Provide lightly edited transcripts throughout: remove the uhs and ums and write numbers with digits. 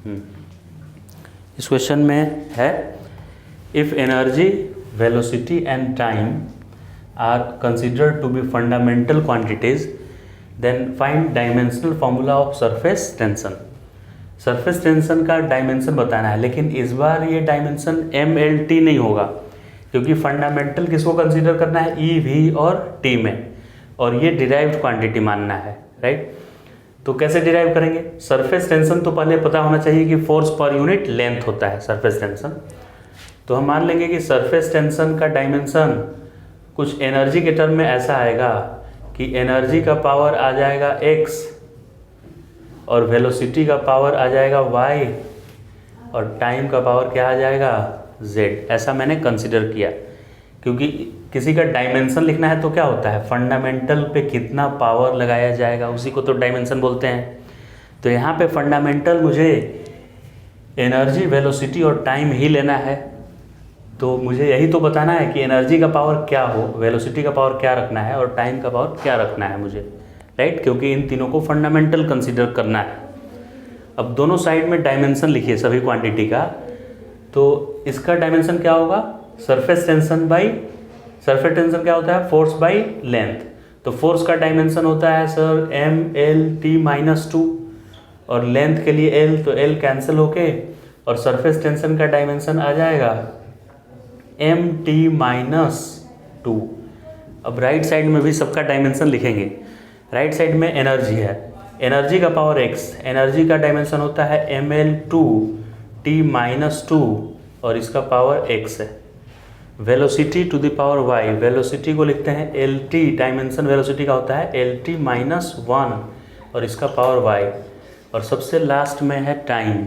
इस क्वेश्चन में है if energy, velocity and time are considered to be fundamental quantities then find dimensional formula of surface tension. Surface tension का dimension बताना है, लेकिन इस बार ये डायमेंशन MLT नहीं होगा, क्योंकि फंडामेंटल किसको कंसीडर करना है, E, V और T में, और ये डिराइव्ड क्वांटिटी मानना है, राइट। तो कैसे डिराइव करेंगे? सरफेस टेंशन तो पहले पता होना चाहिए कि फोर्स पर यूनिट लेंथ होता है सरफेस टेंशन। तो हम मान लेंगे कि सरफेस टेंशन का डायमेंशन कुछ एनर्जी के टर्म में ऐसा आएगा कि एनर्जी का पावर आ जाएगा x और वेलोसिटी का पावर आ जाएगा y और टाइम का पावर क्या आ जाएगा z। ऐसा मैंने कंसिडर किया, क्योंकि किसी का डायमेंशन लिखना है तो क्या होता है, फंडामेंटल पे कितना पावर लगाया जाएगा उसी को तो डायमेंशन बोलते हैं। तो यहाँ पे फंडामेंटल मुझे एनर्जी, वेलोसिटी और टाइम ही लेना है, तो मुझे यही तो बताना है कि एनर्जी का पावर क्या हो, वेलोसिटी का पावर क्या रखना है और टाइम का पावर क्या रखना है मुझे, राइट, क्योंकि इन तीनों को फंडामेंटल कंसीडर करना है। अब दोनों साइड में डायमेंशन लिखिए सभी क्वांटिटी का। तो इसका डायमेंशन क्या होगा, surface tension by, surface tension क्या होता है, फोर्स बाई लेंथ। तो फोर्स का डायमेंशन होता है सर MLT-2 और लेंथ के लिए L, तो L कैंसिल होके और सरफेस टेंशन का डायमेंशन आ जाएगा MT-2। अब राइट साइड में भी सबका डायमेंशन लिखेंगे। राइट साइड में एनर्जी है, एनर्जी का पावर x, एनर्जी का डायमेंशन होता है ML2T-2 और इसका पावर x है। Velocity to the power y, velocity को लिखते हैं LT, डायमेंशन वेलोसिटी का होता है LT-1 और इसका पावर y। और सबसे लास्ट में है टाइम,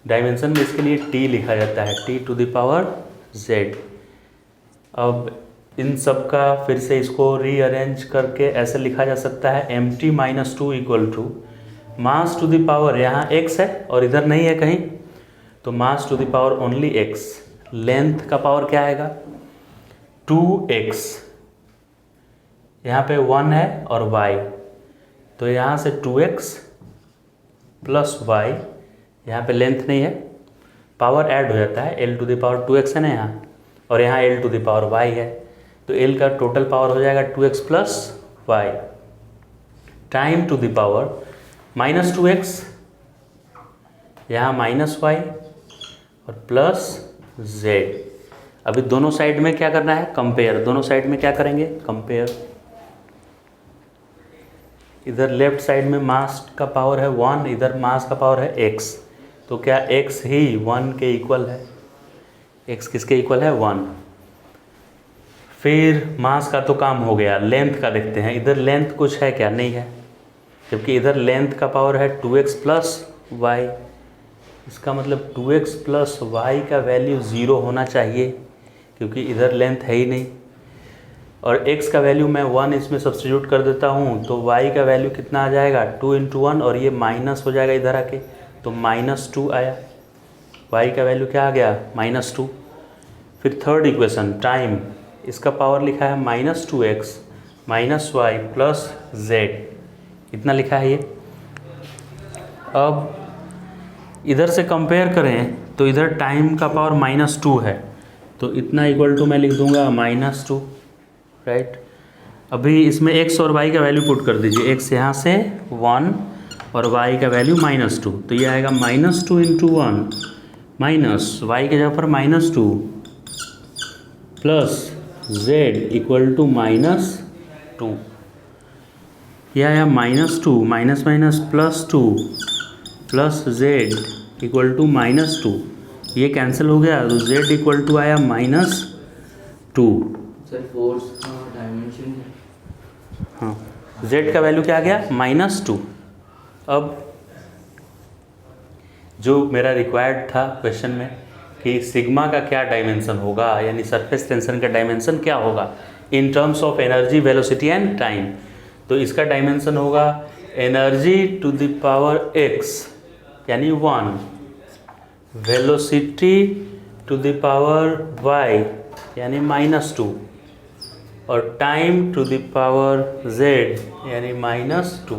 डायमेंशन में इसके लिए t लिखा जाता है, T to the power z। अब इन सब का फिर से इसको रीअरेंज करके ऐसे लिखा जा सकता है MT-2 equal to mass to the power, यहाँ x है और इधर नहीं है कहीं, तो mass to the power only x। Length का पावर क्या आएगा 2x, यहाँ पे 1 है और y, तो यहाँ से 2x प्लस y, यहाँ पे लेंथ नहीं है, पावर ऐड हो जाता है, L to the power 2x है ना यहाँ, और यहाँ L to the power y है, तो L का टोटल पावर हो जाएगा 2x plus y। Time to the power -2x, यहाँ -y और प्लस z। अभी दोनों साइड में क्या करना है, कंपेयर। दोनों साइड में क्या करेंगे, कंपेयर। इधर लेफ्ट साइड में मास का पावर है 1, इधर मास का पावर है x, तो क्या x ही 1 के इक्वल है, x किसके इक्वल है 1। फिर मास का तो काम हो गया, लेंथ का देखते हैं। इधर लेंथ कुछ है क्या, नहीं है, जबकि इधर लेंथ का पावर है 2x प्लस y। इसका मतलब 2x प्लस y का वैल्यू 0 होना चाहिए, क्योंकि इधर लेंथ है ही नहीं। और x का वैल्यू मैं 1 इसमें सब्स्टिट्यूट कर देता हूँ, तो y का वैल्यू कितना आ जाएगा 2 × 1 और ये माइनस हो जाएगा इधर आके, तो -2 आया। y का वैल्यू क्या आ गया -2। फिर थर्ड इक्वेशन टाइम, इसका पावर लिखा है -2x -y प्लस z, इतना लिखा है ये। अब इधर से कंपेयर करें तो इधर टाइम का पावर -2 है, तो इतना इक्वल टू मैं लिख दूंगा -2, राइट। अभी इसमें x और y का वैल्यू पुट कर दीजिए, x यहाँ से 1 और y का वैल्यू -2, तो ये आएगा -2 × 1 माइनस y के जगह पर -2 प्लस z इक्वल टू -2। यह आया -2 minus minus +2 plus z equal to -2, ये कैंसिल हो गया, तो z इक्वल टू आया -2। सर फोर्स का डायमेंशन, हाँ, z का वैल्यू क्या आ गया -2। अब जो मेरा रिक्वायर्ड था क्वेश्चन में कि सिग्मा का क्या डायमेंशन होगा, यानी सरफेस टेंशन का डायमेंशन क्या होगा in terms of energy, velocity and time, तो इसका डायमेंशन होगा energy to the power x यानी 1, velocity to the power y यानी -2 और time to the power z यानी -2।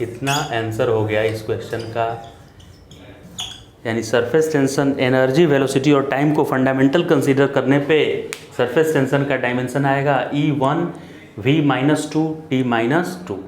इतना आंसर हो गया इस क्वेश्चन का। यानी सरफेस टेंशन एनर्जी वेलोसिटी और टाइम को फंडामेंटल कंसीडर करने पे सरफेस टेंशन का डायमेंशन आएगा E1 V-2 T-2